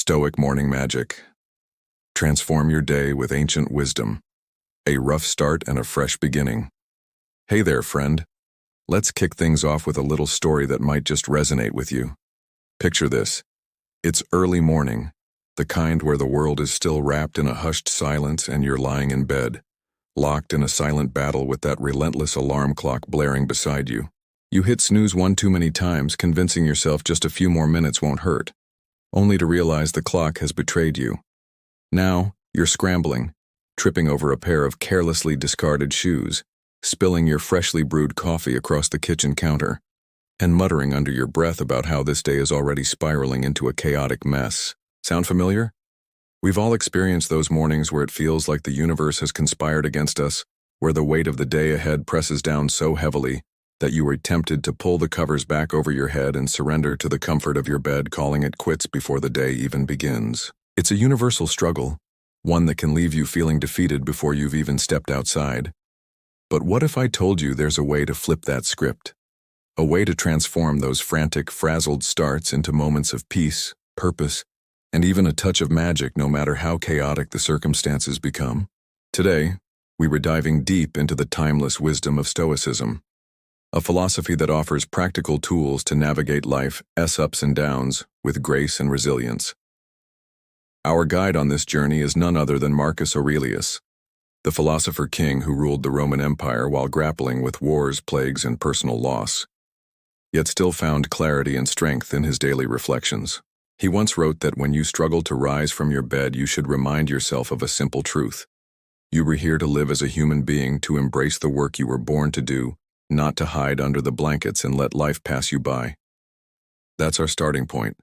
Stoic morning magic. Transform your day with ancient wisdom. A rough start and a fresh beginning. Hey there, friend. Let's kick things off with a little story that might just resonate with you. Picture this. It's early morning, the kind where the world is still wrapped in a hushed silence and you're lying in bed, locked in a silent battle with that relentless alarm clock blaring beside you. You hit snooze one too many times, convincing yourself just a few more minutes won't hurt, only to realize the clock has betrayed you. Now, you're scrambling, tripping over a pair of carelessly discarded shoes, spilling your freshly brewed coffee across the kitchen counter, and muttering under your breath about how this day is already spiraling into a chaotic mess. Sound familiar? We've all experienced those mornings where it feels like the universe has conspired against us, where the weight of the day ahead presses down so heavily that you are tempted to pull the covers back over your head and surrender to the comfort of your bed, calling it quits before the day even begins. It's a universal struggle, one that can leave you feeling defeated before you've even stepped outside. But what if I told you there's a way to flip that script? A way to transform those frantic, frazzled starts into moments of peace, purpose, and even a touch of magic, no matter how chaotic the circumstances become? Today, we were diving deep into the timeless wisdom of Stoicism, a philosophy that offers practical tools to navigate life's ups and downs with grace and resilience. Our guide on this journey is none other than Marcus Aurelius, the philosopher king who ruled the Roman Empire while grappling with wars, plagues, and personal loss, yet still found clarity and strength in his daily reflections. He once wrote that when you struggle to rise from your bed, you should remind yourself of a simple truth. You were here to live as a human being, to embrace the work you were born to do, not to hide under the blankets and let life pass you by. That's our starting point,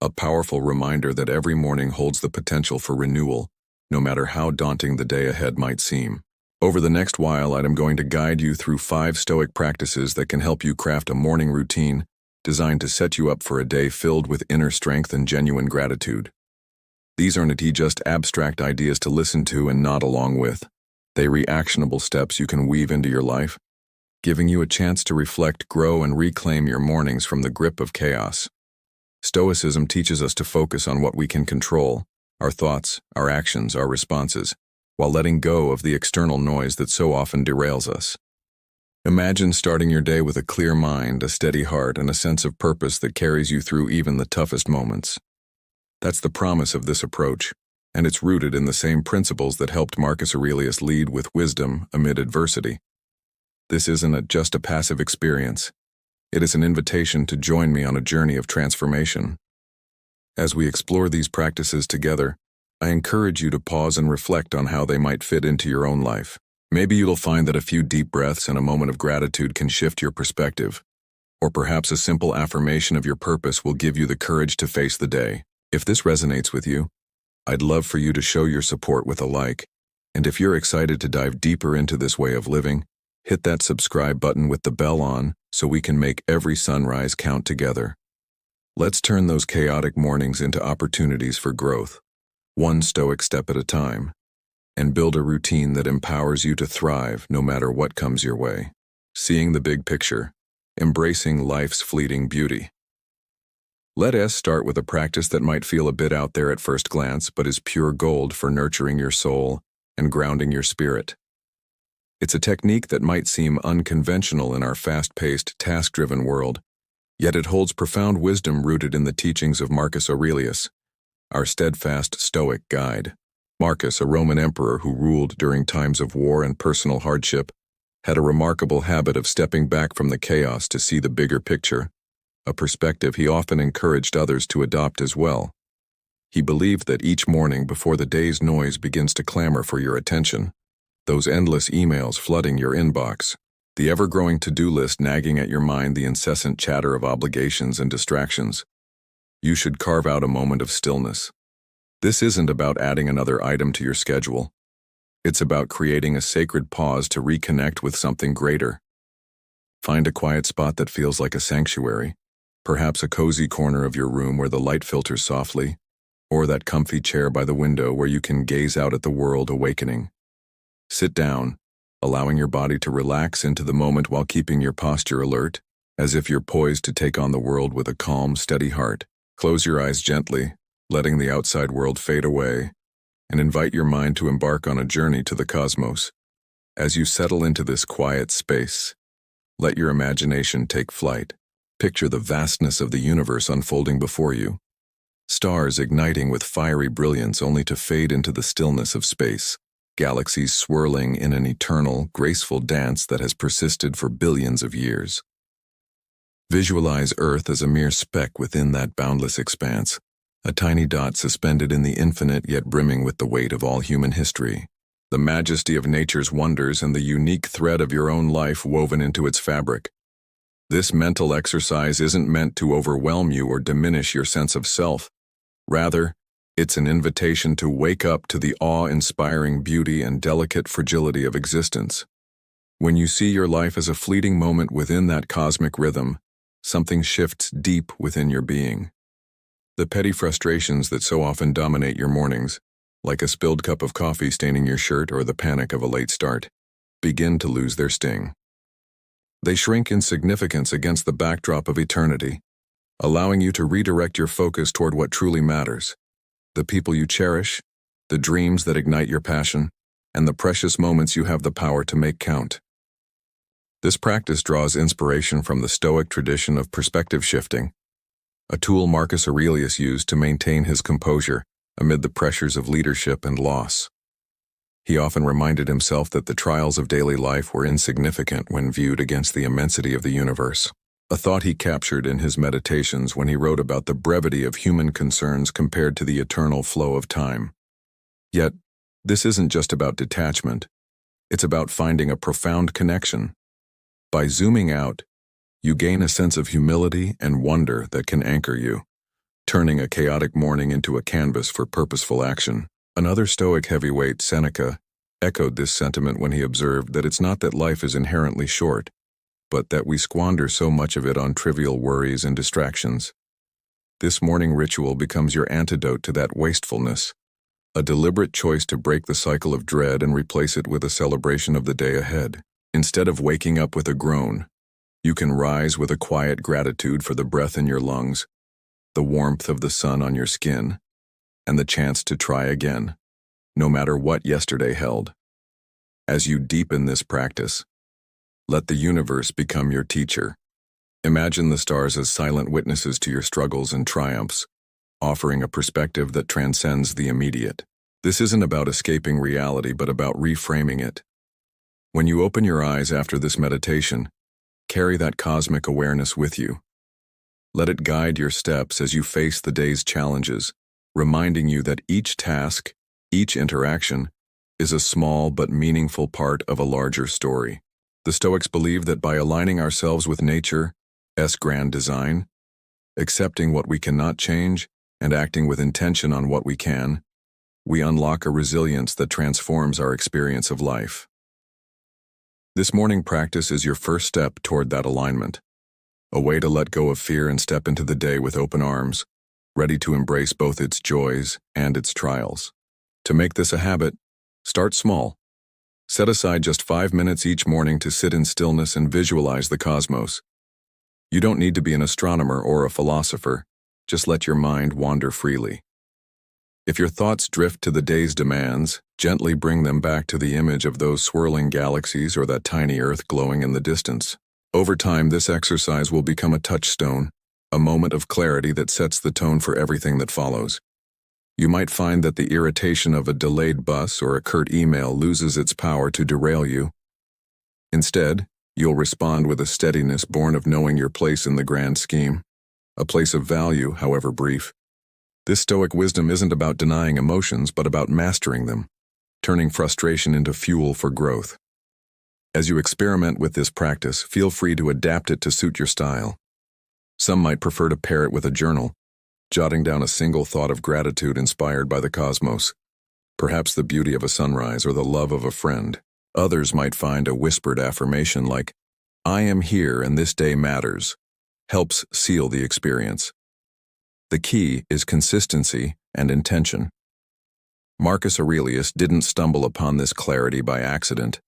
a powerful reminder that every morning holds the potential for renewal, no matter how daunting the day ahead might seem. Over the next while, I'm going to guide you through 5 Stoic practices that can help you craft a morning routine designed to set you up for a day filled with inner strength and genuine gratitude. These aren't just abstract ideas to listen to and nod along with. They're actionable steps you can weave into your life, giving you a chance to reflect, grow, and reclaim your mornings from the grip of chaos. Stoicism teaches us to focus on what we can control, our thoughts, our actions, our responses, while letting go of the external noise that so often derails us. Imagine starting your day with a clear mind, a steady heart, and a sense of purpose that carries you through even the toughest moments. That's the promise of this approach, and it's rooted in the same principles that helped Marcus Aurelius lead with wisdom amid adversity. This isn't just a passive experience. It is an invitation to join me on a journey of transformation. As we explore these practices together, I encourage you to pause and reflect on how they might fit into your own life. Maybe you'll find that a few deep breaths and a moment of gratitude can shift your perspective, or perhaps a simple affirmation of your purpose will give you the courage to face the day. If this resonates with you, I'd love for you to show your support with a like, and if you're excited to dive deeper into this way of living, hit that subscribe button with the bell on so we can make every sunrise count together. Let's turn those chaotic mornings into opportunities for growth, one Stoic step at a time, and build a routine that empowers you to thrive no matter what comes your way. Seeing the big picture, embracing life's fleeting beauty. Let us start with a practice that might feel a bit out there at first glance, but is pure gold for nurturing your soul and grounding your spirit. It's a technique that might seem unconventional in our fast-paced, task-driven world, yet it holds profound wisdom rooted in the teachings of Marcus Aurelius, our steadfast Stoic guide. Marcus, a Roman emperor who ruled during times of war and personal hardship, had a remarkable habit of stepping back from the chaos to see the bigger picture, a perspective he often encouraged others to adopt as well. He believed that each morning before the day's noise begins to clamor for your attention, those endless emails flooding your inbox, the ever-growing to-do list nagging at your mind, the incessant chatter of obligations and distractions, you should carve out a moment of stillness. This isn't about adding another item to your schedule. It's about creating a sacred pause to reconnect with something greater. Find a quiet spot that feels like a sanctuary, perhaps a cozy corner of your room where the light filters softly, or that comfy chair by the window where you can gaze out at the world awakening. Sit down, allowing your body to relax into the moment while keeping your posture alert, as if you're poised to take on the world with a calm, steady heart. Close your eyes gently, letting the outside world fade away, and invite your mind to embark on a journey to the cosmos. As you settle into this quiet space, let your imagination take flight. Picture the vastness of the universe unfolding before you, stars igniting with fiery brilliance only to fade into the stillness of space, galaxies swirling in an eternal, graceful dance that has persisted for billions of years. Visualize Earth as a mere speck within that boundless expanse, a tiny dot suspended in the infinite yet brimming with the weight of all human history. The majesty of nature's wonders and the unique thread of your own life woven into its fabric. This mental exercise isn't meant to overwhelm you or diminish your sense of self. Rather, it's an invitation to wake up to the awe-inspiring beauty and delicate fragility of existence. When you see your life as a fleeting moment within that cosmic rhythm, something shifts deep within your being. The petty frustrations that so often dominate your mornings, like a spilled cup of coffee staining your shirt or the panic of a late start, begin to lose their sting. They shrink in significance against the backdrop of eternity, allowing you to redirect your focus toward what truly matters: the people you cherish, the dreams that ignite your passion, and the precious moments you have the power to make count. This practice draws inspiration from the Stoic tradition of perspective shifting, a tool Marcus Aurelius used to maintain his composure amid the pressures of leadership and loss. He often reminded himself that the trials of daily life were insignificant when viewed against the immensity of the universe, a thought he captured in his meditations when he wrote about the brevity of human concerns compared to the eternal flow of time. Yet, this isn't just about detachment. It's about finding a profound connection. By zooming out, you gain a sense of humility and wonder that can anchor you, turning a chaotic morning into a canvas for purposeful action. Another Stoic heavyweight, Seneca, echoed this sentiment when he observed that it's not that life is inherently short, but that we squander so much of it on trivial worries and distractions. This morning ritual becomes your antidote to that wastefulness, a deliberate choice to break the cycle of dread and replace it with a celebration of the day ahead. Instead of waking up with a groan, you can rise with a quiet gratitude for the breath in your lungs, the warmth of the sun on your skin, and the chance to try again, no matter what yesterday held. As you deepen this practice, let the universe become your teacher. Imagine the stars as silent witnesses to your struggles and triumphs, offering a perspective that transcends the immediate. This isn't about escaping reality, but about reframing it. When you open your eyes after this meditation, carry that cosmic awareness with you. Let it guide your steps as you face the day's challenges, reminding you that each task, each interaction, is a small but meaningful part of a larger story. The Stoics believe that by aligning ourselves with nature's grand design, accepting what we cannot change, and acting with intention on what we can, we unlock a resilience that transforms our experience of life. This morning practice is your first step toward that alignment, a way to let go of fear and step into the day with open arms, ready to embrace both its joys and its trials. To make this a habit, start small. Set aside just 5 minutes each morning to sit in stillness and visualize the cosmos. You don't need to be an astronomer or a philosopher, just let your mind wander freely. If your thoughts drift to the day's demands, gently bring them back to the image of those swirling galaxies or that tiny Earth glowing in the distance. Over time, this exercise will become a touchstone, a moment of clarity that sets the tone for everything that follows. You might find that the irritation of a delayed bus or a curt email loses its power to derail you. Instead, you'll respond with a steadiness born of knowing your place in the grand scheme, a place of value, however brief. This Stoic wisdom isn't about denying emotions, but about mastering them, turning frustration into fuel for growth. As you experiment with this practice, feel free to adapt it to suit your style. Some might prefer to pair it with a journal, jotting down a single thought of gratitude inspired by the cosmos, perhaps the beauty of a sunrise or the love of a friend. Others might find a whispered affirmation like, "I am here and this day matters," helps seal the experience. The key is consistency and intention. Marcus Aurelius didn't stumble upon this clarity by accident.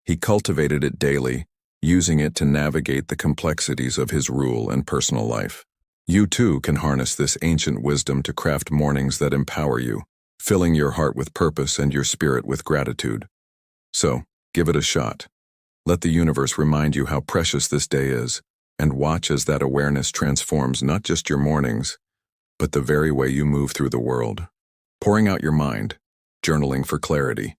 He cultivated it daily, using it to navigate the complexities of his rule and personal life. You too can harness this ancient wisdom to craft mornings that empower you, filling your heart with purpose and your spirit with gratitude. So, give it a shot. Let the universe remind you how precious this day is, and watch as that awareness transforms not just your mornings, but the very way you move through the world. Pouring out your mind, journaling for clarity.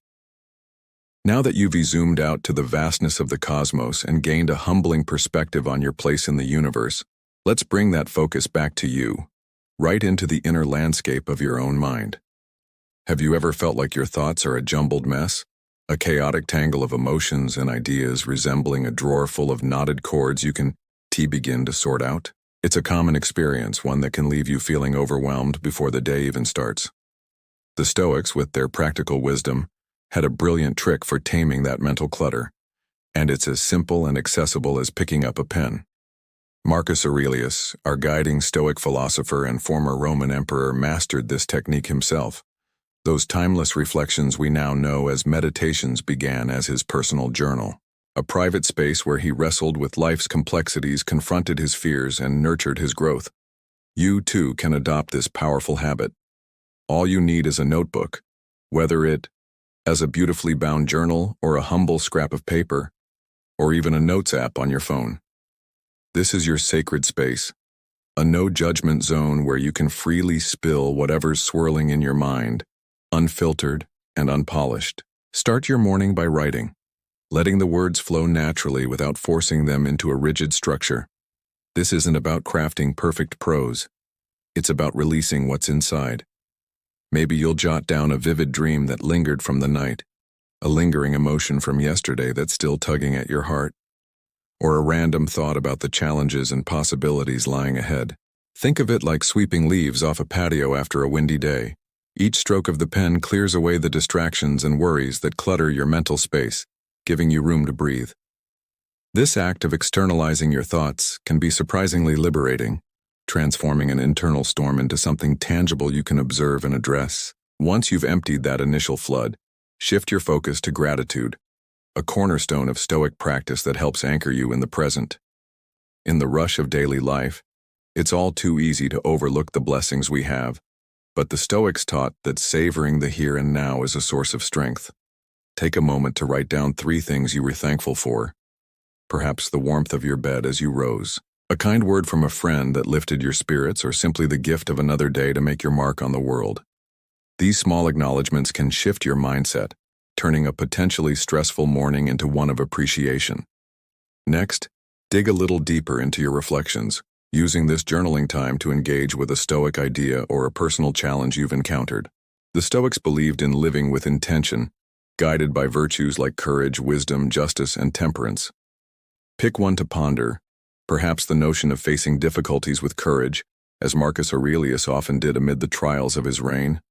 Now that you've zoomed out to the vastness of the cosmos and gained a humbling perspective on your place in the universe, let's bring that focus back to you, right into the inner landscape of your own mind. Have you ever felt like your thoughts are a jumbled mess? A chaotic tangle of emotions and ideas resembling a drawer full of knotted cords you can begin to sort out? It's a common experience, one that can leave you feeling overwhelmed before the day even starts. The Stoics, with their practical wisdom, had a brilliant trick for taming that mental clutter, and it's as simple and accessible as picking up a pen. Marcus Aurelius, our guiding Stoic philosopher and former Roman emperor, mastered this technique himself. Those timeless reflections we now know as meditations began as his personal journal, a private space where he wrestled with life's complexities, confronted his fears, and nurtured his growth. You too can adopt this powerful habit. All you need is a notebook, whether it as a beautifully bound journal or a humble scrap of paper, or even a notes app on your phone. This is your sacred space, a no-judgment zone where you can freely spill whatever's swirling in your mind, unfiltered and unpolished. Start your morning by writing, letting the words flow naturally without forcing them into a rigid structure. This isn't about crafting perfect prose. It's about releasing what's inside. Maybe you'll jot down a vivid dream that lingered from the night, a lingering emotion from yesterday that's still tugging at your heart, or a random thought about the challenges and possibilities lying ahead. Think of it like sweeping leaves off a patio after a windy day. Each stroke of the pen clears away the distractions and worries that clutter your mental space, giving you room to breathe. This act of externalizing your thoughts can be surprisingly liberating, transforming an internal storm into something tangible you can observe and address. Once you've emptied that initial flood, shift your focus to gratitude, a cornerstone of Stoic practice that helps anchor you in the present. In the rush of daily life, it's all too easy to overlook the blessings we have, but the Stoics taught that savoring the here and now is a source of strength. Take a moment to write down 3 things you were thankful for. Perhaps the warmth of your bed as you rose, a kind word from a friend that lifted your spirits, or simply the gift of another day to make your mark on the world. These small acknowledgments can shift your mindset, turning a potentially stressful morning into one of appreciation. Next, dig a little deeper into your reflections, using this journaling time to engage with a Stoic idea or a personal challenge you've encountered. The Stoics believed in living with intention, guided by virtues like courage, wisdom, justice, and temperance. Pick one to ponder, perhaps the notion of facing difficulties with courage, as Marcus Aurelius often did amid the trials of his reign,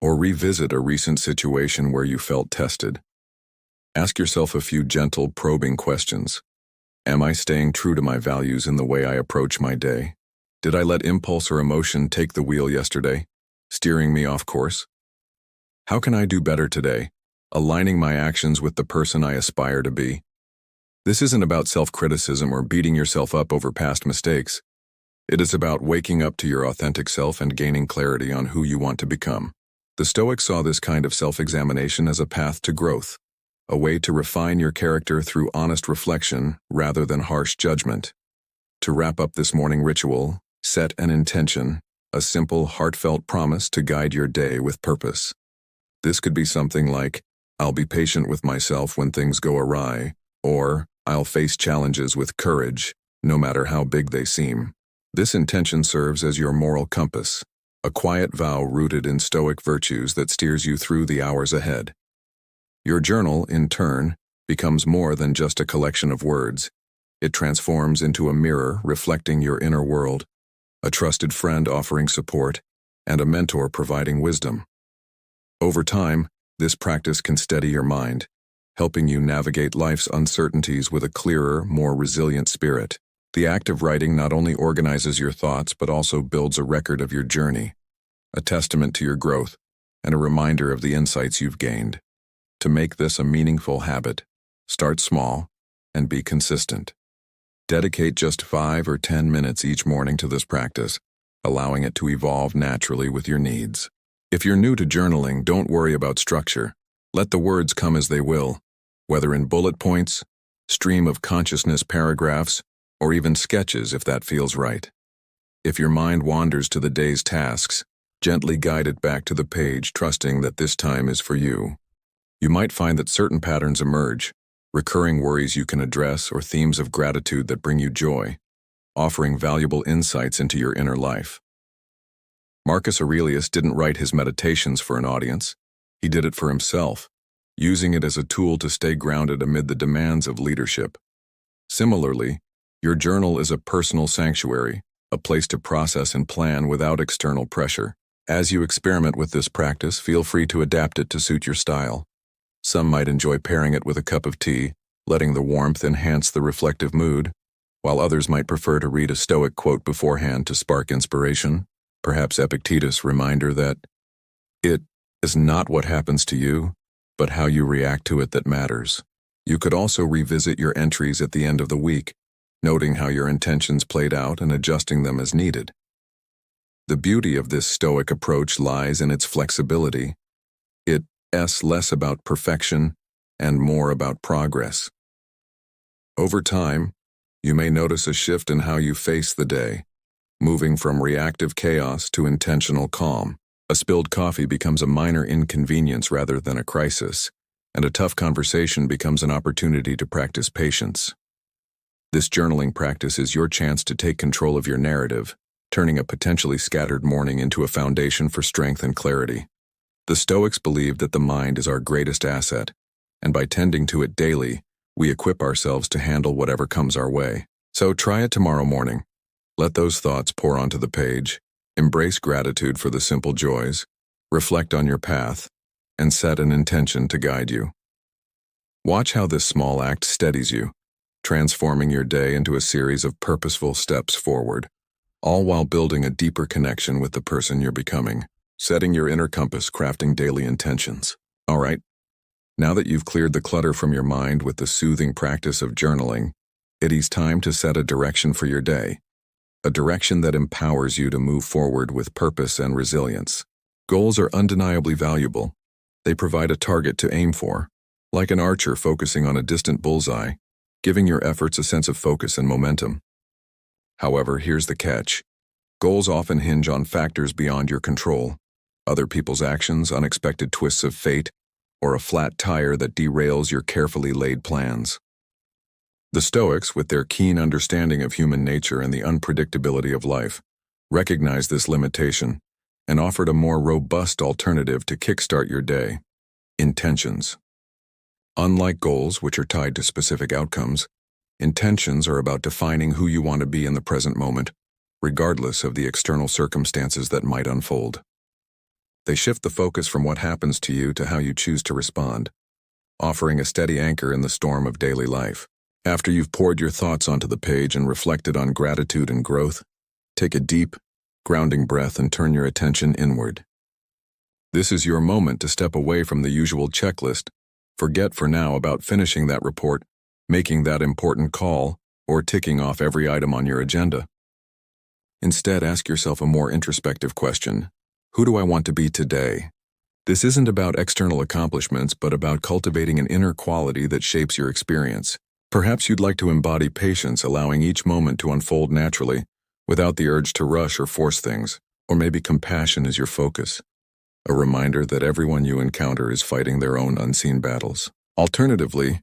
or revisit a recent situation where you felt tested. Ask yourself a few gentle, probing questions. Am I staying true to my values in the way I approach my day? Did I let impulse or emotion take the wheel yesterday, steering me off course? How can I do better today, aligning my actions with the person I aspire to be? This isn't about self-criticism or beating yourself up over past mistakes. It is about waking up to your authentic self and gaining clarity on who you want to become. The Stoics saw this kind of self-examination as a path to growth, a way to refine your character through honest reflection rather than harsh judgment. To wrap up this morning ritual, set an intention, a simple, heartfelt promise to guide your day with purpose. This could be something like, I'll be patient with myself when things go awry, or I'll face challenges with courage, no matter how big they seem. This intention serves as your moral compass, a quiet vow rooted in Stoic virtues that steers you through the hours ahead. Your journal, in turn, becomes more than just a collection of words. It transforms into a mirror reflecting your inner world, a trusted friend offering support, and a mentor providing wisdom. Over time, this practice can steady your mind, helping you navigate life's uncertainties with a clearer, more resilient spirit. The act of writing not only organizes your thoughts but also builds a record of your journey, a testament to your growth, and a reminder of the insights you've gained. To make this a meaningful habit, start small and be consistent. Dedicate just 5 or 10 minutes each morning to this practice, allowing it to evolve naturally with your needs. If you're new to journaling, don't worry about structure. Let the words come as they will, whether in bullet points, stream of consciousness paragraphs, or even sketches if that feels right. If your mind wanders to the day's tasks, gently guide it back to the page, trusting that this time is for you. You might find that certain patterns emerge, recurring worries you can address, or themes of gratitude that bring you joy, offering valuable insights into your inner life. Marcus Aurelius didn't write his meditations for an audience. He did it for himself, using it as a tool to stay grounded amid the demands of leadership. Similarly, your journal is a personal sanctuary, a place to process and plan without external pressure. As you experiment with this practice, feel free to adapt it to suit your style. Some might enjoy pairing it with a cup of tea, letting the warmth enhance the reflective mood, while others might prefer to read a Stoic quote beforehand to spark inspiration, perhaps Epictetus' reminder that it is not what happens to you, but how you react to it that matters. You could also revisit your entries at the end of the week, noting how your intentions played out and adjusting them as needed. The beauty of this Stoic approach lies in its flexibility. It's less about perfection and more about progress. Over time, you may notice a shift in how you face the day, moving from reactive chaos to intentional calm. A spilled coffee becomes a minor inconvenience rather than a crisis, and a tough conversation becomes an opportunity to practice patience. This journaling practice is your chance to take control of your narrative, turning a potentially scattered morning into a foundation for strength and clarity. The Stoics believed that the mind is our greatest asset, and by tending to it daily, we equip ourselves to handle whatever comes our way. So try it tomorrow morning. Let those thoughts pour onto the page. Embrace gratitude for the simple joys, reflect on your path, and set an intention to guide you. Watch how this small act steadies you, transforming your day into a series of purposeful steps forward, all while building a deeper connection with the person you're becoming, setting your inner compass, crafting daily intentions. All right, now that you've cleared the clutter from your mind with the soothing practice of journaling, it is time to set a direction for your day. A direction that empowers you to move forward with purpose and resilience. Goals are undeniably valuable. They provide a target to aim for, like an archer focusing on a distant bullseye, giving your efforts a sense of focus and momentum. However, here's the catch. Goals often hinge on factors beyond your control, other people's actions, unexpected twists of fate, or a flat tire that derails your carefully laid plans. The Stoics, with their keen understanding of human nature and the unpredictability of life, recognized this limitation and offered a more robust alternative to kickstart your day: intentions. Unlike goals, which are tied to specific outcomes, intentions are about defining who you want to be in the present moment, regardless of the external circumstances that might unfold. They shift the focus from what happens to you to how you choose to respond, offering a steady anchor in the storm of daily life. After you've poured your thoughts onto the page and reflected on gratitude and growth, take a deep, grounding breath and turn your attention inward. This is your moment to step away from the usual checklist. Forget for now about finishing that report, making that important call, or ticking off every item on your agenda. Instead, ask yourself a more introspective question. Who do I want to be today? This isn't about external accomplishments, but about cultivating an inner quality that shapes your experience. Perhaps you'd like to embody patience, allowing each moment to unfold naturally, without the urge to rush or force things. Or maybe compassion is your focus, a reminder that everyone you encounter is fighting their own unseen battles. Alternatively,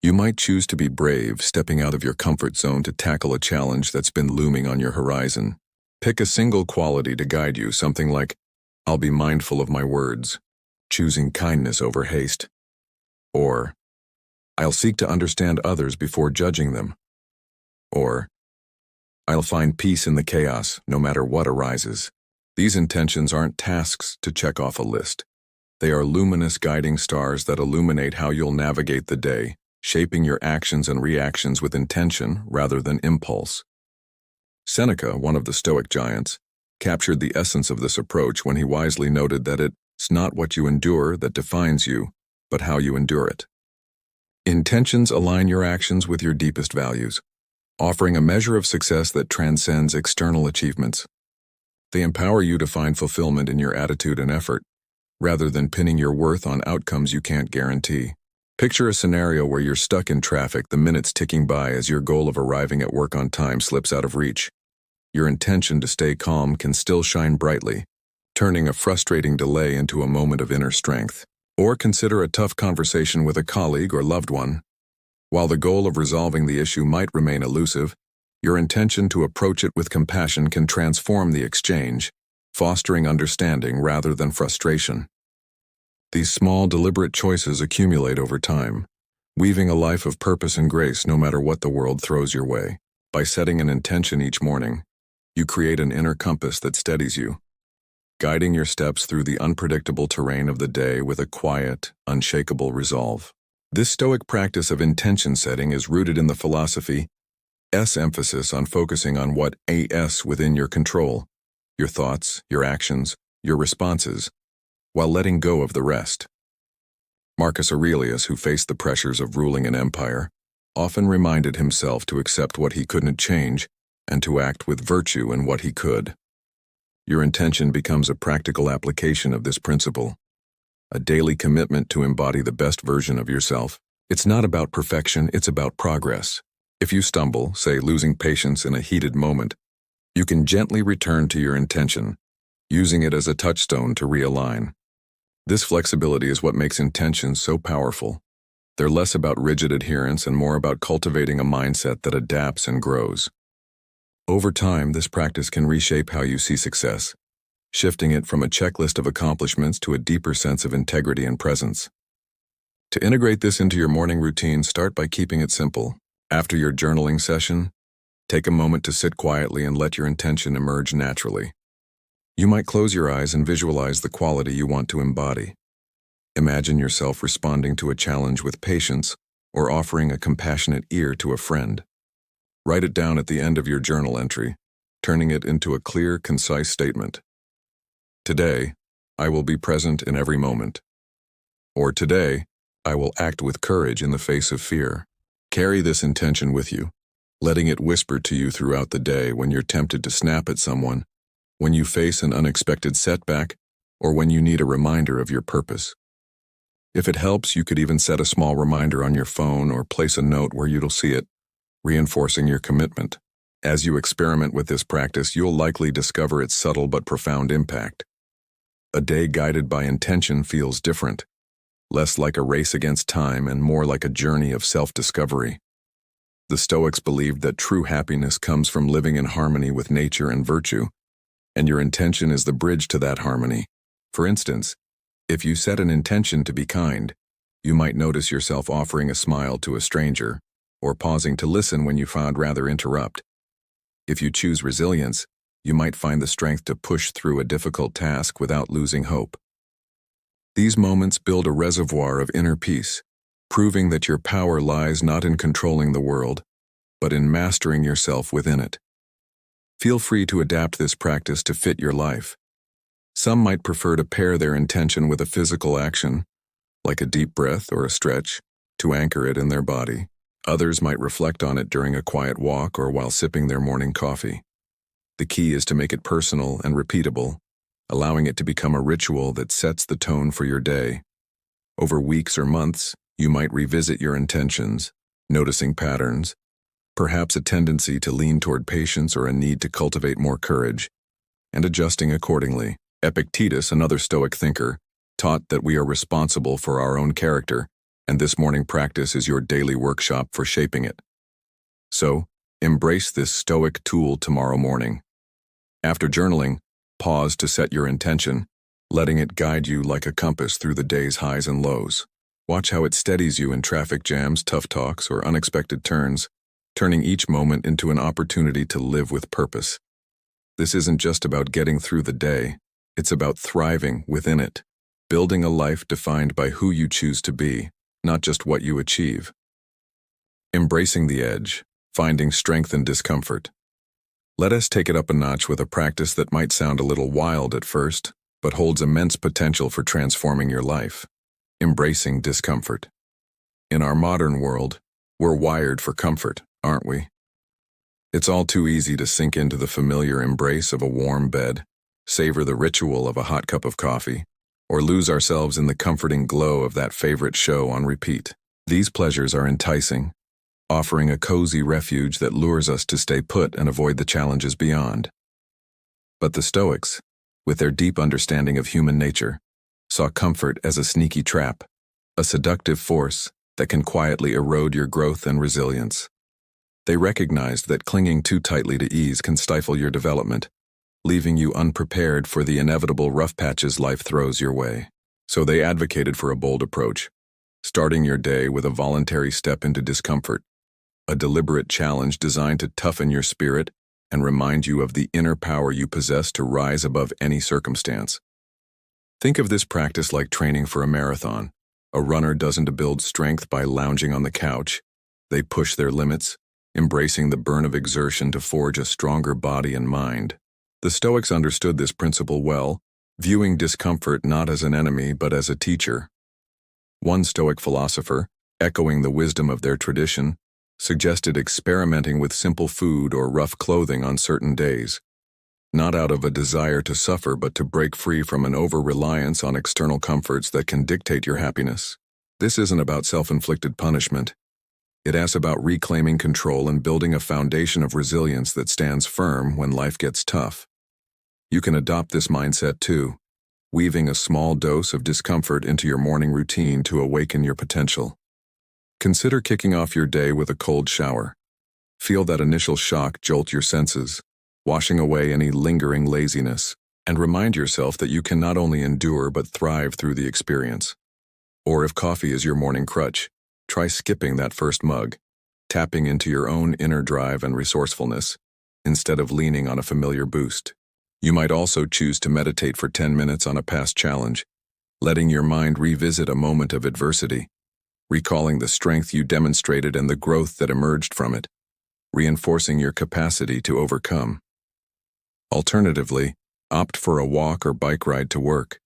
you might choose to be brave, stepping out of your comfort zone to tackle a challenge that's been looming on your horizon. Pick a single quality to guide you, something like, I'll be mindful of my words, choosing kindness over haste. Or, I'll seek to understand others before judging them. Or, I'll find peace in the chaos, no matter what arises. These intentions aren't tasks to check off a list. They are luminous guiding stars that illuminate how you'll navigate the day, shaping your actions and reactions with intention rather than impulse. Seneca, one of the Stoic giants, captured the essence of this approach when he wisely noted that it's not what you endure that defines you, but how you endure it. Intentions align your actions with your deepest values, offering a measure of success that transcends external achievements. They empower you to find fulfillment in your attitude and effort, rather than pinning your worth on outcomes you can't guarantee. Picture a scenario where you're stuck in traffic, the minutes ticking by as your goal of arriving at work on time slips out of reach. Your intention to stay calm can still shine brightly, turning a frustrating delay into a moment of inner strength. Or consider a tough conversation with a colleague or loved one. While the goal of resolving the issue might remain elusive, your intention to approach it with compassion can transform the exchange, fostering understanding rather than frustration. These small, deliberate choices accumulate over time, weaving a life of purpose and grace no matter what the world throws your way. By setting an intention each morning, you create an inner compass that steadies you, guiding your steps through the unpredictable terrain of the day with a quiet, unshakable resolve. This Stoic practice of intention setting is rooted in the philosophy's emphasis on focusing on what is within your control, your thoughts, your actions, your responses, while letting go of the rest. Marcus Aurelius, who faced the pressures of ruling an empire, often reminded himself to accept what he couldn't change and to act with virtue in what he could. Your intention becomes a practical application of this principle, a daily commitment to embody the best version of yourself. It's not about perfection, it's about progress. If you stumble, say losing patience in a heated moment, you can gently return to your intention, using it as a touchstone to realign. This flexibility is what makes intentions so powerful. They're less about rigid adherence and more about cultivating a mindset that adapts and grows. Over time, this practice can reshape how you see success, shifting it from a checklist of accomplishments to a deeper sense of integrity and presence. To integrate this into your morning routine, start by keeping it simple. After your journaling session, take a moment to sit quietly and let your intention emerge naturally. You might close your eyes and visualize the quality you want to embody. Imagine yourself responding to a challenge with patience or offering a compassionate ear to a friend. Write it down at the end of your journal entry, turning it into a clear, concise statement. Today, I will be present in every moment. Or today, I will act with courage in the face of fear. Carry this intention with you, letting it whisper to you throughout the day when you're tempted to snap at someone, when you face an unexpected setback, or when you need a reminder of your purpose. If it helps, you could even set a small reminder on your phone or place a note where you'll see it, reinforcing your commitment. As you experiment with this practice, you'll likely discover its subtle but profound impact. A day guided by intention feels different, less like a race against time and more like a journey of self-discovery. The Stoics believed that true happiness comes from living in harmony with nature and virtue, and your intention is the bridge to that harmony. For instance, if you set an intention to be kind, you might notice yourself offering a smile to a stranger, or pausing to listen when you found rather interrupt. If you choose resilience, you might find the strength to push through a difficult task without losing hope. These moments build a reservoir of inner peace, proving that your power lies not in controlling the world, but in mastering yourself within it. Feel free to adapt this practice to fit your life. Some might prefer to pair their intention with a physical action, like a deep breath or a stretch, to anchor it in their body. Others might reflect on it during a quiet walk or while sipping their morning coffee. The key is to make it personal and repeatable, allowing it to become a ritual that sets the tone for your day. Over weeks or months, you might revisit your intentions, noticing patterns, perhaps a tendency to lean toward patience or a need to cultivate more courage, and adjusting accordingly. Epictetus, another Stoic thinker, taught that we are responsible for our own character, and this morning practice is your daily workshop for shaping it. So, embrace this Stoic tool tomorrow morning. After journaling, pause to set your intention, letting it guide you like a compass through the day's highs and lows. Watch how it steadies you in traffic jams, tough talks, or unexpected turns, turning each moment into an opportunity to live with purpose. This isn't just about getting through the day, it's about thriving within it, building a life defined by who you choose to be, not just what you achieve. Embracing the edge, finding strength in discomfort. Let us take it up a notch with a practice that might sound a little wild at first, but holds immense potential for transforming your life. Embracing discomfort. In our modern world, we're wired for comfort, aren't we? It's all too easy to sink into the familiar embrace of a warm bed, savor the ritual of a hot cup of coffee, or lose ourselves in the comforting glow of that favorite show on repeat. These pleasures are enticing, offering a cozy refuge that lures us to stay put and avoid the challenges beyond. But the Stoics, with their deep understanding of human nature, saw comfort as a sneaky trap, a seductive force that can quietly erode your growth and resilience. They recognized that clinging too tightly to ease can stifle your development, leaving you unprepared for the inevitable rough patches life throws your way. So they advocated for a bold approach, starting your day with a voluntary step into discomfort, a deliberate challenge designed to toughen your spirit and remind you of the inner power you possess to rise above any circumstance. Think of this practice like training for a marathon. A runner doesn't build strength by lounging on the couch. They push their limits, embracing the burn of exertion to forge a stronger body and mind. The Stoics understood this principle well, viewing discomfort not as an enemy but as a teacher. One Stoic philosopher, echoing the wisdom of their tradition, suggested experimenting with simple food or rough clothing on certain days, not out of a desire to suffer but to break free from an over-reliance on external comforts that can dictate your happiness. This isn't about self-inflicted punishment. It asks about reclaiming control and building a foundation of resilience that stands firm when life gets tough. You can adopt this mindset too, weaving a small dose of discomfort into your morning routine to awaken your potential. Consider kicking off your day with a cold shower. Feel that initial shock jolt your senses, washing away any lingering laziness, and remind yourself that you can not only endure but thrive through the experience. Or if coffee is your morning crutch, try skipping that first mug, tapping into your own inner drive and resourcefulness, instead of leaning on a familiar boost. You might also choose to meditate for 10 minutes on a past challenge, letting your mind revisit a moment of adversity, recalling the strength you demonstrated and the growth that emerged from it, reinforcing your capacity to overcome. Alternatively, opt for a walk or bike ride to work,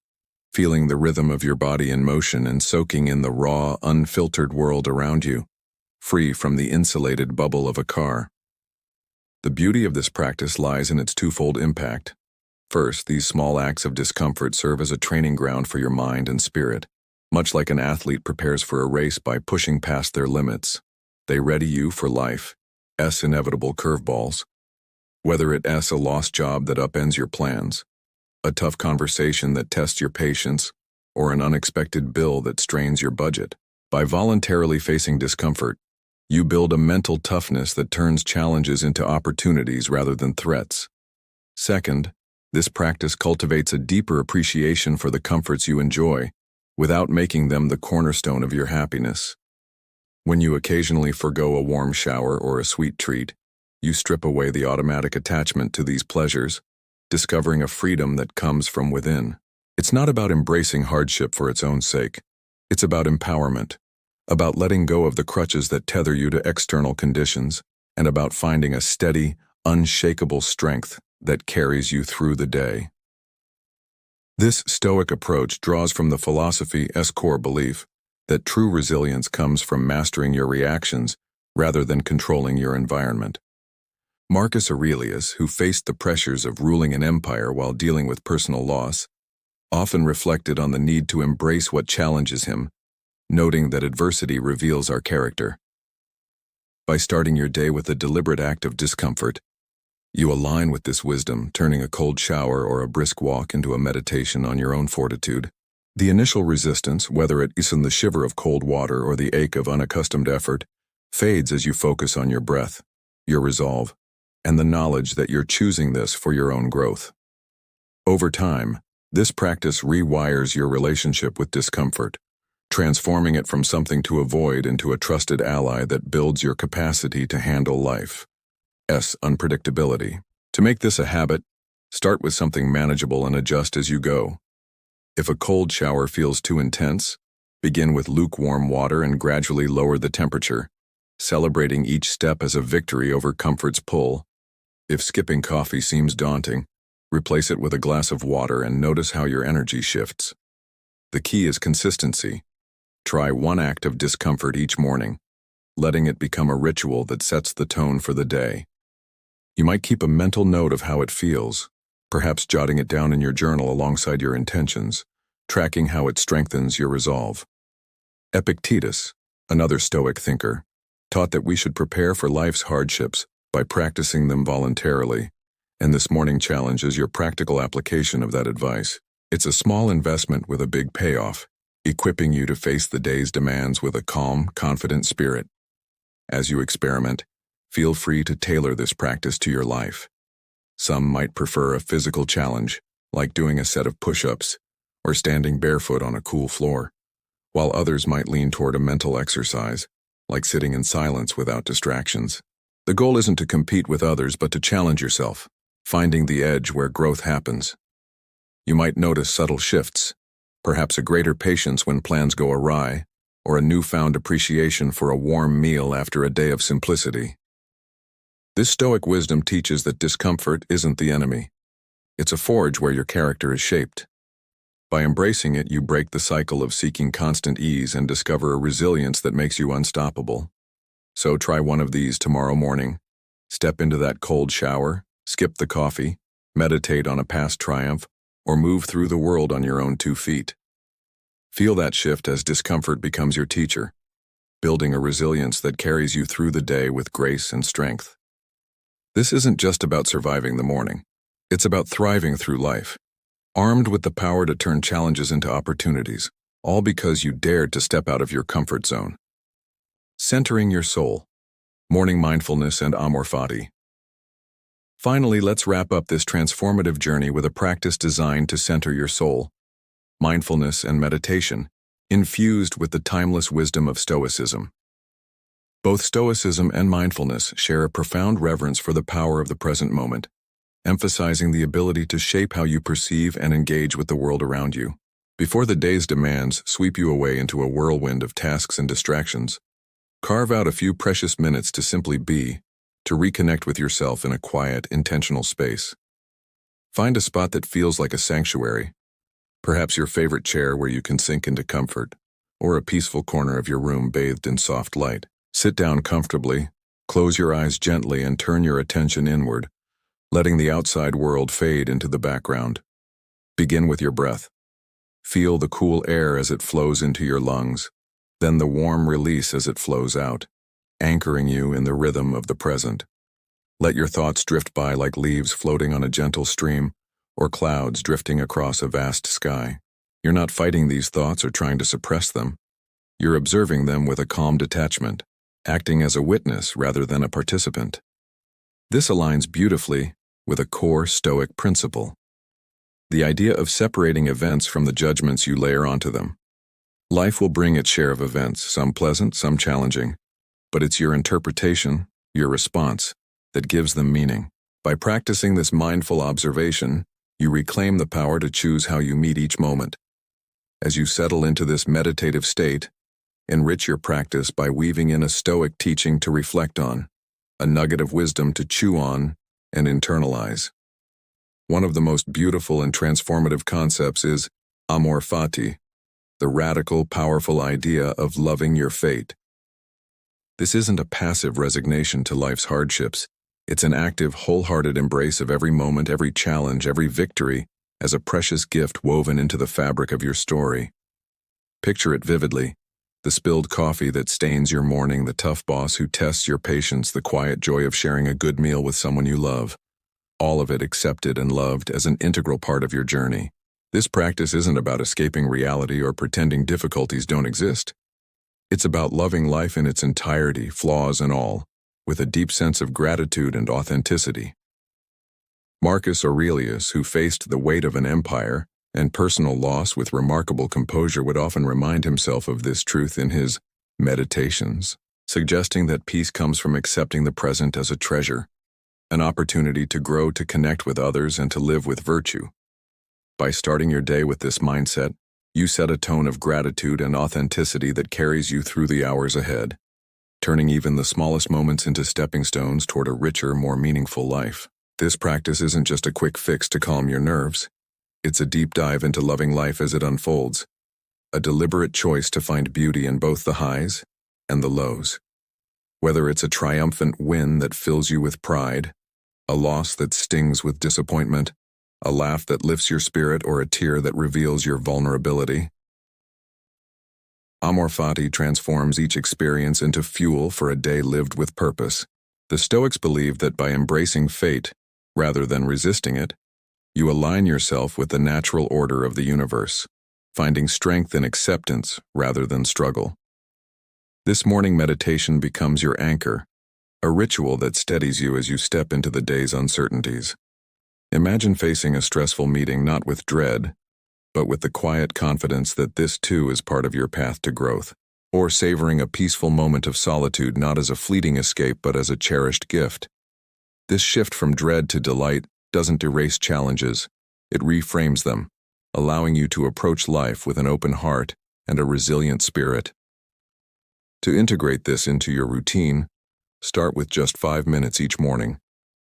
feeling the rhythm of your body in motion and soaking in the raw, unfiltered world around you, free from the insulated bubble of a car. The beauty of this practice lies in its twofold impact. First, these small acts of discomfort serve as a training ground for your mind and spirit. Much like an athlete prepares for a race by pushing past their limits, they ready you for life's inevitable curveballs. Whether it's a lost job that upends your plans, a tough conversation that tests your patience, or an unexpected bill that strains your budget. By voluntarily facing discomfort, you build a mental toughness that turns challenges into opportunities rather than threats. Second, this practice cultivates a deeper appreciation for the comforts you enjoy, without making them the cornerstone of your happiness. When you occasionally forgo a warm shower or a sweet treat, you strip away the automatic attachment to these pleasures, discovering a freedom that comes from within. It's not about embracing hardship for its own sake. It's about empowerment, about letting go of the crutches that tether you to external conditions, and about finding a steady, unshakable strength that carries you through the day. This Stoic approach draws from the philosophy's core belief that true resilience comes from mastering your reactions rather than controlling your environment. Marcus Aurelius, who faced the pressures of ruling an empire while dealing with personal loss, often reflected on the need to embrace what challenges him, noting that adversity reveals our character. By starting your day with a deliberate act of discomfort, you align with this wisdom, turning a cold shower or a brisk walk into a meditation on your own fortitude. The initial resistance, whether it is in the shiver of cold water or the ache of unaccustomed effort, fades as you focus on your breath, your resolve, and the knowledge that you're choosing this for your own growth. Over time, this practice rewires your relationship with discomfort, transforming it from something to avoid into a trusted ally that builds your capacity to handle life's unpredictability. To make this a habit, start with something manageable and adjust as you go. If a cold shower feels too intense, begin with lukewarm water and gradually lower the temperature, celebrating each step as a victory over comfort's pull. If skipping coffee seems daunting, replace it with a glass of water and notice how your energy shifts. The key is consistency. Try one act of discomfort each morning, letting it become a ritual that sets the tone for the day. You might keep a mental note of how it feels, perhaps jotting it down in your journal alongside your intentions, tracking how it strengthens your resolve. Epictetus, another Stoic thinker, taught that we should prepare for life's hardships by practicing them voluntarily, and this morning challenge is your practical application of that advice. It's a small investment with a big payoff, equipping you to face the day's demands with a calm, confident spirit. As you experiment, feel free to tailor this practice to your life. Some might prefer a physical challenge, like doing a set of push-ups or standing barefoot on a cool floor, while others might lean toward a mental exercise, like sitting in silence without distractions. The goal isn't to compete with others, but to challenge yourself, finding the edge where growth happens. You might notice subtle shifts, perhaps a greater patience when plans go awry, or a newfound appreciation for a warm meal after a day of simplicity. This Stoic wisdom teaches that discomfort isn't the enemy. It's a forge where your character is shaped. By embracing it, you break the cycle of seeking constant ease and discover a resilience that makes you unstoppable. So try one of these tomorrow morning. Step into that cold shower, skip the coffee, meditate on a past triumph, or move through the world on your own 2 feet. Feel that shift as discomfort becomes your teacher, building a resilience that carries you through the day with grace and strength. This isn't just about surviving the morning. It's about thriving through life, armed with the power to turn challenges into opportunities, all because you dared to step out of your comfort zone. Centering your soul, morning mindfulness and amor fati. Finally, let's wrap up this transformative journey with a practice designed to center your soul, mindfulness and meditation, infused with the timeless wisdom of Stoicism. Both Stoicism and mindfulness share a profound reverence for the power of the present moment, emphasizing the ability to shape how you perceive and engage with the world around you. Before the day's demands sweep you away into a whirlwind of tasks and distractions, carve out a few precious minutes to simply be, to reconnect with yourself in a quiet, intentional space. Find a spot that feels like a sanctuary, perhaps your favorite chair where you can sink into comfort, or a peaceful corner of your room bathed in soft light. Sit down comfortably, close your eyes gently, and turn your attention inward, letting the outside world fade into the background. Begin with your breath. Feel the cool air as it flows into your lungs, then the warm release as it flows out, anchoring you in the rhythm of the present. Let your thoughts drift by like leaves floating on a gentle stream, or clouds drifting across a vast sky. You're not fighting these thoughts or trying to suppress them. You're observing them with a calm detachment, acting as a witness rather than a participant. This aligns beautifully with a core Stoic principle: the idea of separating events from the judgments you layer onto them. Life will bring its share of events, some pleasant, some challenging, but it's your interpretation, your response, that gives them meaning. By practicing this mindful observation, you reclaim the power to choose how you meet each moment. As you settle into this meditative state, enrich your practice by weaving in a Stoic teaching to reflect on, a nugget of wisdom to chew on and internalize. One of the most beautiful and transformative concepts is amor fati, the radical, powerful idea of loving your fate. This isn't a passive resignation to life's hardships. It's an active, wholehearted embrace of every moment, every challenge, every victory as a precious gift woven into the fabric of your story. Picture it vividly: the spilled coffee that stains your morning, the tough boss who tests your patience, the quiet joy of sharing a good meal with someone you love. All of it accepted and loved as an integral part of your journey. This practice isn't about escaping reality or pretending difficulties don't exist. It's about loving life in its entirety, flaws and all, with a deep sense of gratitude and authenticity. Marcus Aurelius, who faced the weight of an empire and personal loss with remarkable composure, would often remind himself of this truth in his meditations, suggesting that peace comes from accepting the present as a treasure, an opportunity to grow, to connect with others, and to live with virtue. By starting your day with this mindset, you set a tone of gratitude and authenticity that carries you through the hours ahead, turning even the smallest moments into stepping stones toward a richer, more meaningful life. This practice isn't just a quick fix to calm your nerves. It's a deep dive into loving life as it unfolds, a deliberate choice to find beauty in both the highs and the lows. Whether it's a triumphant win that fills you with pride, a loss that stings with disappointment, a laugh that lifts your spirit, or a tear that reveals your vulnerability. Amor fati transforms each experience into fuel for a day lived with purpose. The Stoics believe that by embracing fate, rather than resisting it, you align yourself with the natural order of the universe, finding strength in acceptance rather than struggle. This morning meditation becomes your anchor, a ritual that steadies you as you step into the day's uncertainties. Imagine facing a stressful meeting not with dread, but with the quiet confidence that this too is part of your path to growth, or savoring a peaceful moment of solitude not as a fleeting escape but as a cherished gift. This shift from dread to delight doesn't erase challenges, it reframes them, allowing you to approach life with an open heart and a resilient spirit. To integrate this into your routine, start with just 5 minutes each morning,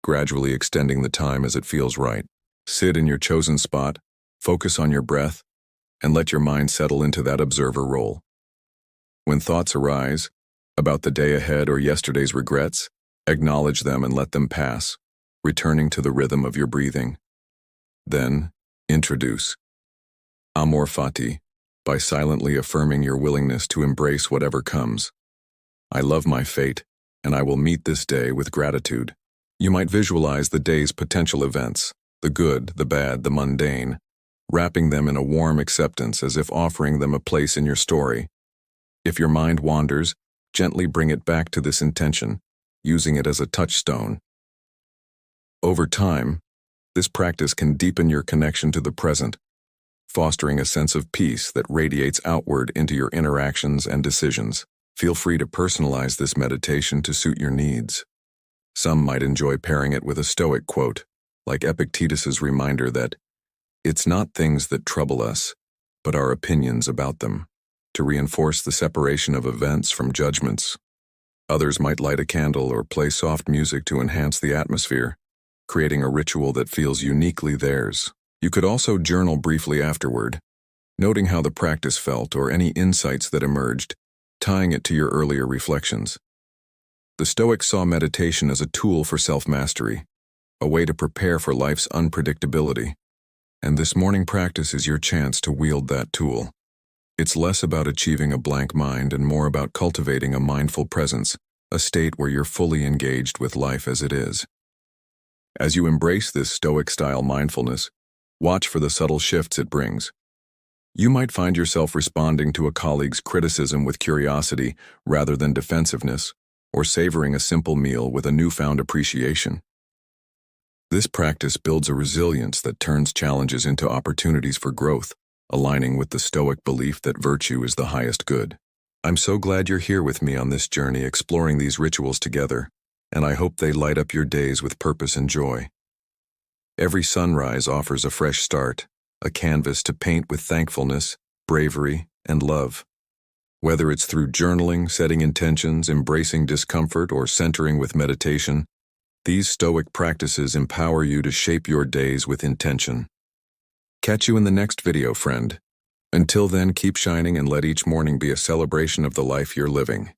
gradually extending the time as it feels right. Sit in your chosen spot, focus on your breath, and let your mind settle into that observer role. When thoughts arise, about the day ahead or yesterday's regrets, acknowledge them and let them pass, returning to the rhythm of your breathing. Then, introduce Amor fati by silently affirming your willingness to embrace whatever comes. I love my fate, and I will meet this day with gratitude. You might visualize the day's potential events, the good, the bad, the mundane, wrapping them in a warm acceptance as if offering them a place in your story. If your mind wanders, gently bring it back to this intention, using it as a touchstone. Over time, this practice can deepen your connection to the present, fostering a sense of peace that radiates outward into your interactions and decisions. Feel free to personalize this meditation to suit your needs. Some might enjoy pairing it with a Stoic quote, like Epictetus's reminder that it's not things that trouble us, but our opinions about them, to reinforce the separation of events from judgments. Others might light a candle or play soft music to enhance the atmosphere, creating a ritual that feels uniquely theirs. You could also journal briefly afterward, noting how the practice felt or any insights that emerged, tying it to your earlier reflections. The Stoics saw meditation as a tool for self-mastery, a way to prepare for life's unpredictability. And this morning practice is your chance to wield that tool. It's less about achieving a blank mind and more about cultivating a mindful presence, a state where you're fully engaged with life as it is. As you embrace this Stoic-style mindfulness, watch for the subtle shifts it brings. You might find yourself responding to a colleague's criticism with curiosity rather than defensiveness, or savoring a simple meal with a newfound appreciation. This practice builds a resilience that turns challenges into opportunities for growth, aligning with the Stoic belief that virtue is the highest good. I'm so glad you're here with me on this journey exploring these rituals together, and I hope they light up your days with purpose and joy. Every sunrise offers a fresh start, a canvas to paint with thankfulness, bravery, and love. Whether it's through journaling, setting intentions, embracing discomfort, or centering with meditation, these Stoic practices empower you to shape your days with intention. Catch you in the next video, friend. Until then, keep shining and let each morning be a celebration of the life you're living.